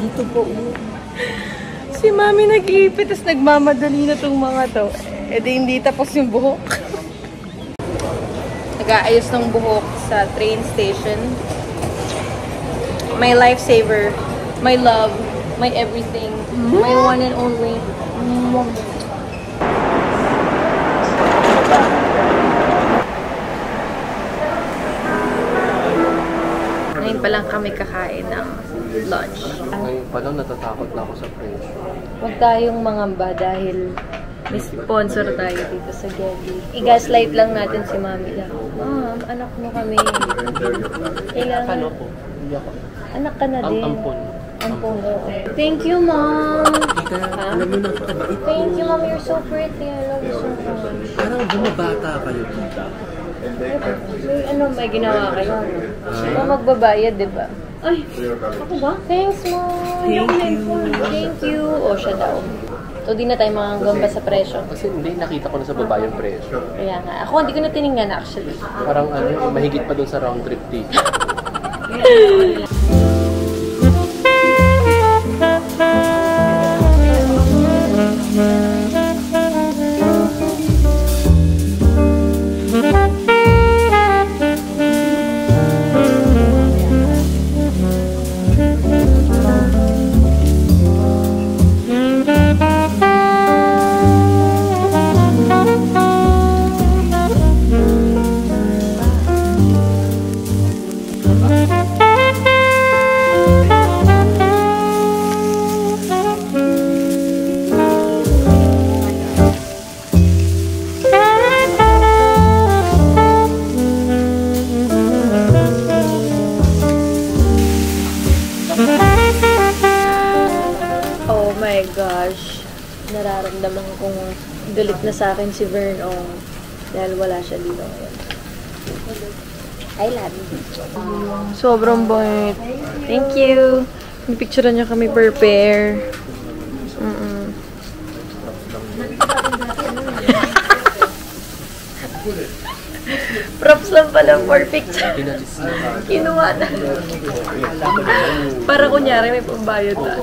Dito po. Si Mami nag-iipit, tapos nagmamadali na tong mga to. Eh di hindi tapos yung buhok. Nag-aayos ng buhok sa train station. My lifesaver, my love, my everything, my one and only. Ngayon pa lang kami kakain ng lunch. Ngayon pa lang natatakot na ako sa presyo. Huwag tayong mangamba dahil may sponsor tayo dito sa Getty. I-gaslight lang natin si Mami lang. Ma'am, anak mo kami. Kailangan... Ano po? Hindi ako. Anak ka na din. Ampon. Ampon, oo. Thank you, Mom! Tita, alam mo nakakabait. Thank you, Mom. You're so pretty. I love you so much. Parang bumabata kayo, tita. May ginawa kayo. Magbabayad, di ba? Ay, ako ba? Thanks, Mom. Thank you. Thank you. O, siya daw. So, di na tayo manggamba sa presyo. Kasi hindi, nakita ko na sa baba yung presyo. Kaya nga. Ako, hindi ko na tinignan actually. Parang ano, mahigit pa dun sa round trip dito. Nararamdaman kong galit na sa akin si Vern dahil wala siya dito ngayon. I love you. Sobrang bait. Thank you. Picturean niya kami per pair. Props lang pala for picture. Kinuha na. Para kunyari may pambayad na.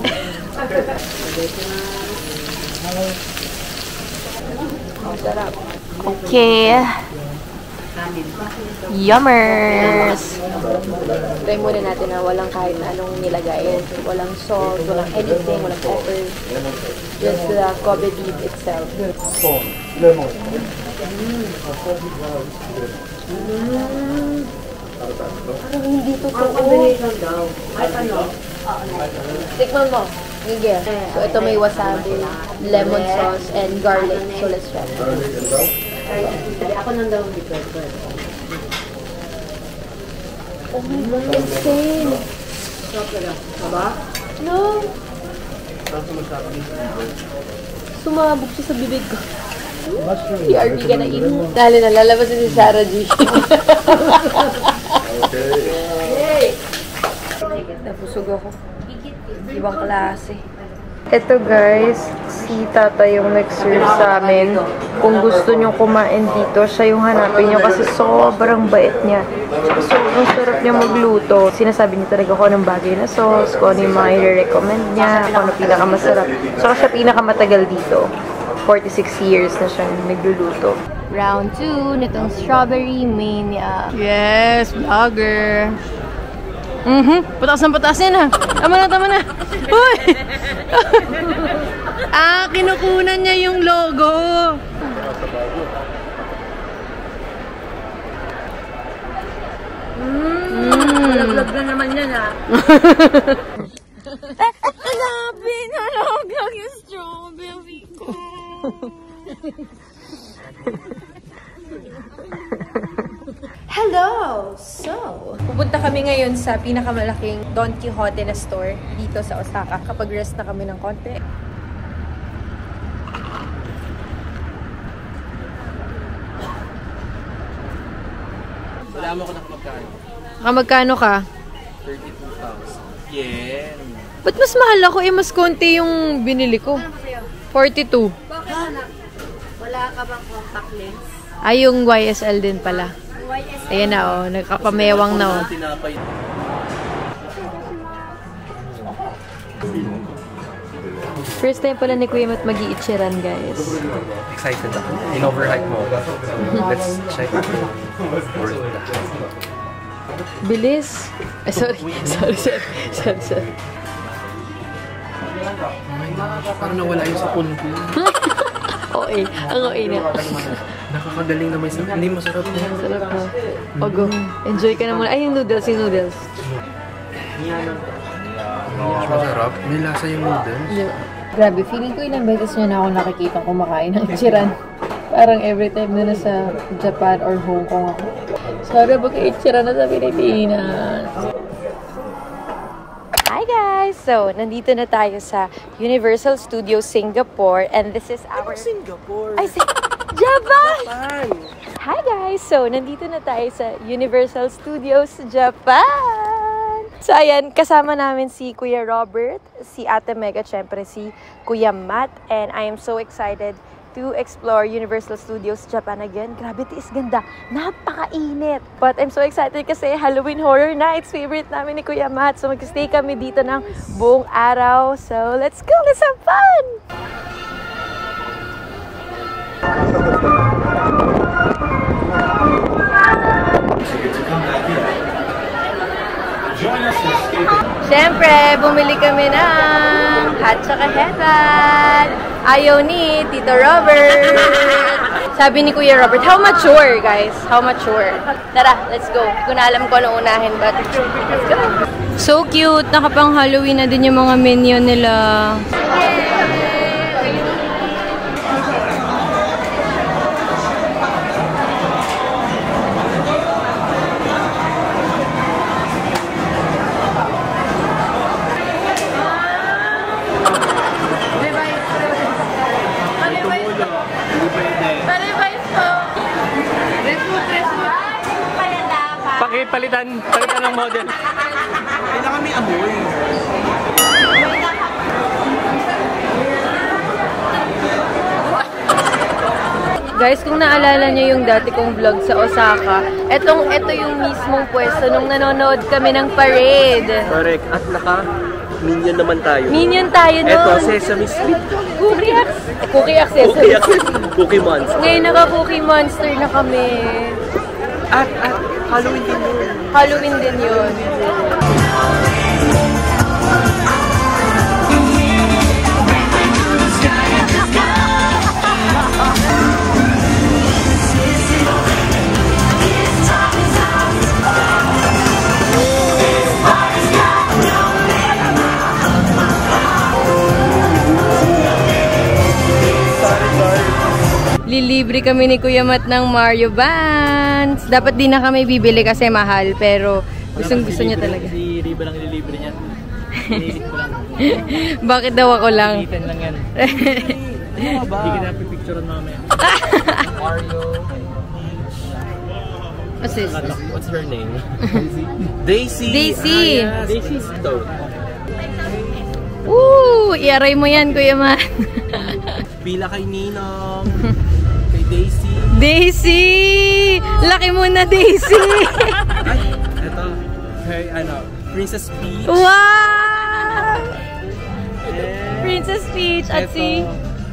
Okay. Yummers! Try muna natin na walang kahit na anong nilagay. Walang salt, walang anything, walang pepper. Just the Kobe beef itself. Parang hindi totoo. Tikman mo. Gigil. So, ito may wasabi, lemon sauce, and garlic. So, let's try. Ako nang daw dito. Oh my God, insane! Diba? No! Sumabog siya sa bibig ko. Si RB ka na in. Dahil na lalabas si Sarah G. Yay! Napusog ako. Ibang klase. Ito guys, si Tata yung nag-serve sa amin. Kung gusto nyo kumain dito, siya yung hanapin nyo kasi sobrang bait niya. Sobrang sarap niya magluto. Sinasabi niya talaga kung anong bagay na sauce, kung ano yung mga i-recommend niya, kung ano pinakamasarap. So siya pinakamatagal dito. 46 years na siya nagluluto. Round 2 nitong Strawberry Mania. Yes, vlogger. Pataas ng pataas yan ha. Tama na, tama na. Uy! Kinukunan niya yung logo. Vlog na naman yan ha. Nalaglag yung strawberry ko. Hello! So, pupunta kami ngayon sa pinakamalaking Don Quijote na store dito sa Osaka kapag rest na kami ng konti. Wala mo ko na magkano. Magkano ka? 32,000. Yen. Ba't mas mahal ako? Mas konti yung binili ko. 42. Bakit anak? Wala ka bang contact lens? Ay, yung YSL din pala. Ayan na, oh. Nagkapamewang na, oh. First time pala ni Kuya Matt mag-iichiran, guys. Excited ako. In-overhype mo. Let's check. Bilis. Ay, sorry. Sorry. Parang nawala yung sapon ko. Okay. Ang okay na. Nakakagaling naman sa... Hindi masarap na. Sarap na. O, go. Enjoy ka na muna. Ay, yung noodles. Masarap. May lasa yung noodles. Yeah. Grabe, feeling ko ilang beses niya na ako nakikita kumakain ng ichiran. Parang every time na nasa Japan or Hong Kong ako. Sorry, baka-ichiran na sa Pilipinas. Hi guys! So, nandito na tayo sa Universal Studios Singapore and this is our... Singapore! Ay, Japan! Hi guys! So, nandito na tayo sa Universal Studios Japan! So, ayan, kasama namin si Kuya Robert, si Ate Mega, syempre si Kuya Matt, and I am so excited to explore Universal Studios Japan again. Grabe, tiis ganda. Napakainit. But I'm so excited kasi Halloween Horror Nights, favorite namin ni Kuya Matt. So, mag-stay kami dito ng buong araw. So, let's go! Let's have fun! Siyempre, bumili kami ng hot tsaka headband. Ayaw ni Tito Robert. Sabi ni Kuya Robert, how mature, guys? How mature? Tara, let's go. Hindi ko na alam kung ano unahin, but let's go. So cute. Nakapang Halloween na din yung mga minion nila. Palitan ng model. Kailangan may amoy. Guys, kung naalala niyo yung dati kong vlog sa Osaka, ito yung mismong pwesto nung nanonood kami ng parade. Correct. At naka-minion naman tayo. Minion tayo nun. Ito, Sesame Street. Cookie Access. Cookie Monster. Ngayon naka-Cookie Monster na kami. At Halloween din yun. Halloween din yun. Lilibre kami ni Kuya Matt ng Mario Bands. Dapat din na kami bibili kasi mahal, pero gustong-gusto niya talaga. Si Riba lang ililibre niya. Hinihilit ko lang. Bakit daw ako lang? Hinihitan lang yan. Hindi ka na pipicturean mamaya. Mario. What's her name? Daisy. Daisy. Yes. Daisy's Toad. Iaray mo yan, Kuya Matt. Pila kay Ninong. Kay Daisy. Daisy! Laki mo na, Daisy! Ay, ito. Kay, Princess Peach. Wow! Yeah. Princess Peach at Ito, si...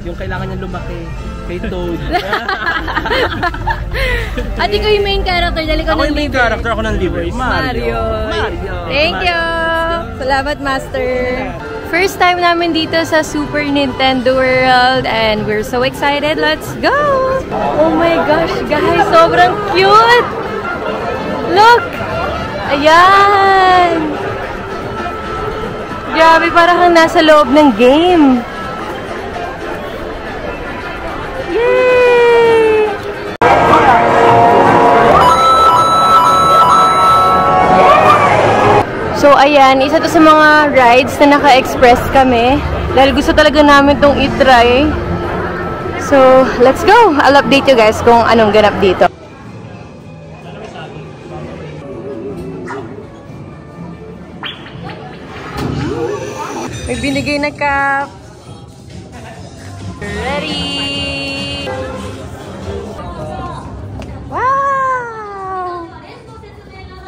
yung kailangan niya lumaki. Kay Toad. At ikaw yung main character. Dali ko ako yung main character. Ako ng libre. Mario. Thank you! Salamat, Master. First time namin dito sa Super Nintendo World and we're so excited. Let's go! Oh my gosh, guys! Sobrang cute! Look! Ayan! Grabe, parang kang nasa loob ng game. Yay! So, ayan, isa to sa mga rides na naka-express kami. Dahil gusto talaga namin itong i-try. So, let's go! I'll update you guys kung anong ganap dito. May binigay na cup. Ready! Wow!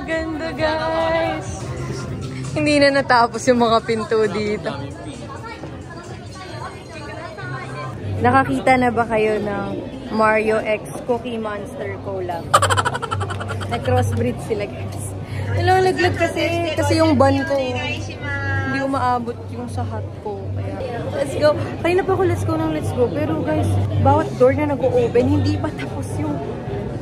Ganda, guys! Hindi na natapos yung mga pinto dito. Nakakita na ba kayo ng Mario X Cookie Monster collab? Nag-crossbreed sila, guys. Nalalaglag kasi yung bun ko. Hindi umaabot yung sa hat ko. Kaya, let's go. Kanina pa ako let's go. Pero guys, bawat door na nag-o-open, hindi pa tapos yung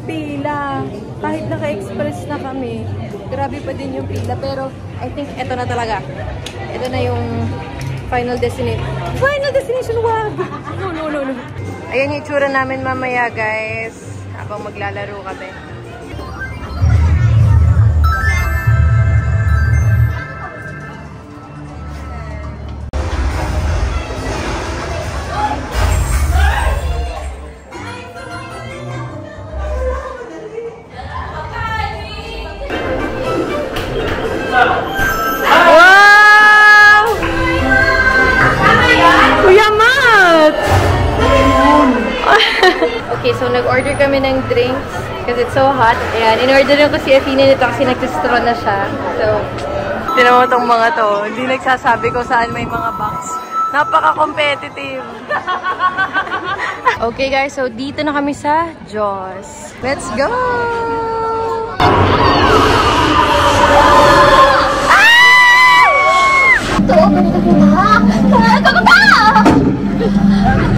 pila. Kahit naka-express na kami, grabe pa din yung pila. Pero I think eto na talaga. Ito na yung final destination. Final destination, wag! No. Ayan yung itsura namin mamaya, guys. Habang maglalaro kami. Okay, so nag-order kami ng drinks kasi it's so hot. Ayan, in-order ko si Athena nito kasi nag-straw na siya. So, tinan mo tong mga to. Hindi nagsasabi ko saan may mga box. Napaka-competitive. Okay guys, so dito na kami sa Jaws. Let's go!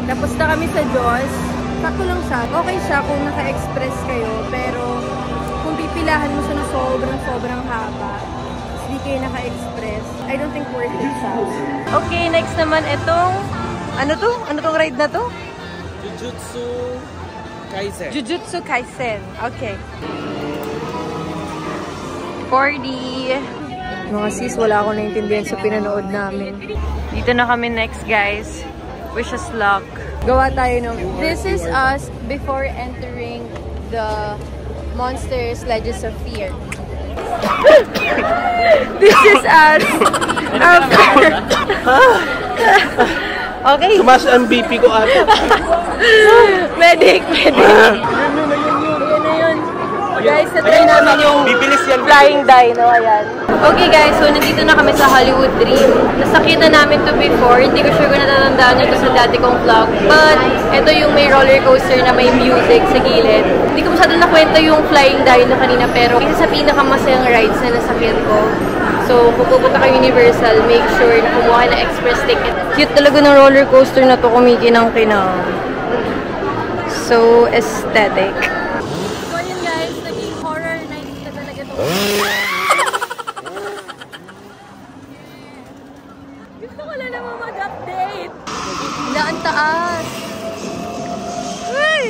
Tapos na kami sa Jaws. Sakto lang siya. Okay siya kung naka-express kayo. Pero kung pipilahan mo siya na sobrang haba, hindi kayo naka-express, I don't think worth it siya. Okay, next naman itong, ano to? Ano tong ride na to? Jujutsu Kaisen. Jujutsu Kaisen. Okay. 4D. Mga sis, wala akong naintindihan sa pinanood namin. Dito na kami next, guys. Wish us luck. Gawa tayo nung... This is us before entering the Monsters Legends of Fear. This is us after... Okay. Smash ang BP ko ata. Medic. Ayan na yun. Guys, natry namin yung flying dino. Ayan. Okay guys, so nandito na kami sa Hollywood Dream. Nasakita namin to before. Hindi ko sure kung natatandaan nyo ito sa dati kong vlog. But, ito yung may roller coaster na may music sa gilid. Hindi ko masyado nakwento yung flying dino kanina, pero isa sa pinakamasayang rides na nasakyan ko. So, kung pupunta ka Universal, make sure na kumuha na express ticket. Cute talaga ng roller coaster na to, kumikinang-kinang. So, aesthetic. So, yun guys, naging horror night na talaga to. Gusto ko lang naman mag-update. Laan taas. Uy!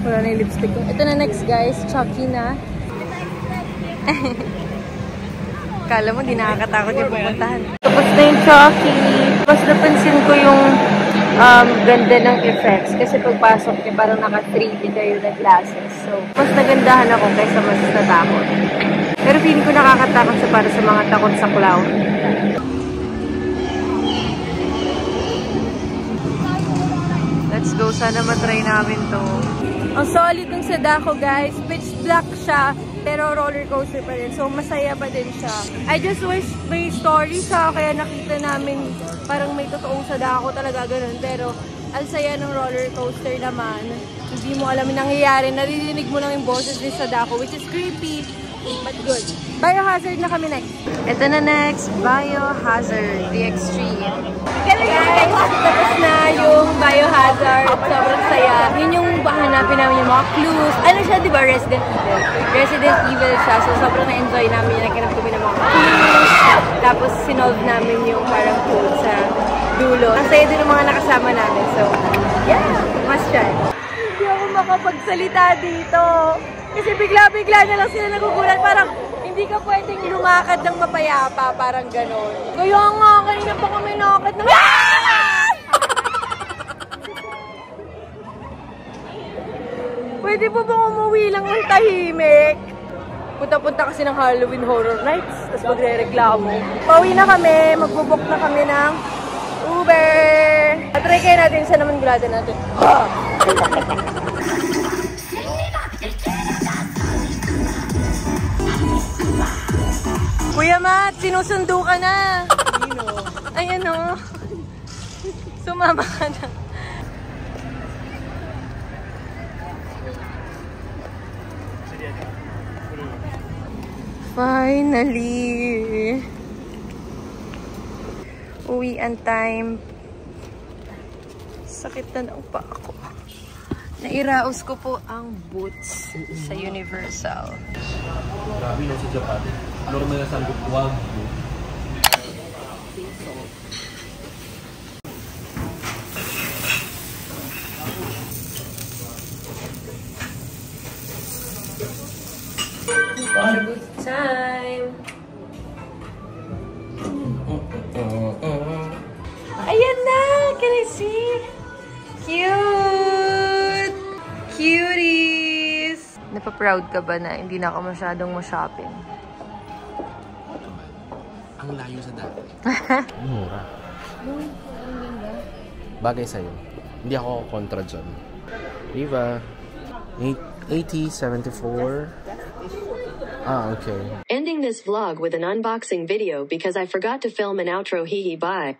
Wala na yung lipstick ko. Ito na next guys, Chucky na. Kala mo, di nakakatakot yung pupuntahan. Tapos na yung Chucky. Tapos napansin ko yung ganda ng effects. Kasi pagpasok niya, parang naka 3D kayo na glasses. So, mas nagandahan ako kaysa mas natakot. Pero feeling ko nakakatakot sa para sa mga takot sa clown. Let's go. Sana matry namin to. Ang solid ng Sadako, guys. Pitch black siya. Pero roller coaster pa rin. So, masaya pa din siya. I just wish may story siya. Kaya nakita namin parang may totoong Sadako talaga ganun. Pero, ang saya ng roller coaster naman. Hindi mo alam yung nangyayari. Naririnig mo lang yung boses ni Sadako, which is creepy. But good. Biohazard na kami next. Ito na next. Biohazard. The Extreme. Guys, tapos na yung Biohazard. Sobrang saya. Yun yung hanapin namin yung mga clues. Ano siya, di ba? Resident Evil. Resident Evil siya. So, sobrang na-enjoy namin yung nagkanap kami ng mga clues. Tapos, sinolve namin yung parang code sa dulo. Ang saya din ng mga nakasama namin. So, yeah. Must try. Hindi ako makapagsalita dito. Kasi bigla-bigla na lang sila nagugulat. Parang, hindi ka pwedeng lumakad ng mapayapa. Parang ganon. Kaya nga, kanina pa kami nakakad ng... Pwede po bang umuwi lang ng tahimik? Punta-punta kasi ng Halloween Horror Nights. Tapos magre-reklamo. Pauwi na kami. Magbubok na kami ng Uber. At-try kayo natin sa naman gulada natin. Kuya Matt, sinusundo ka na. Ayan o. Sumama ka na. Finally! Uwian time. Sakit na ng pa ako. Nairaos ko po ang boots sa Universal. Grabe no sa Japan. Normal na sandok wag. Good time! Ayan na! Can I see? Cute! Cuties! Napaproud ka ba na hindi na ako masyadong ma-shopping? Ang layo sa dati. Mura. Bagay sa'yo. Hindi ako kontra dyan. Viva! 80, 74. Ah, okay. Ending this vlog with an unboxing video because I forgot to film an outro. Hee hee bye.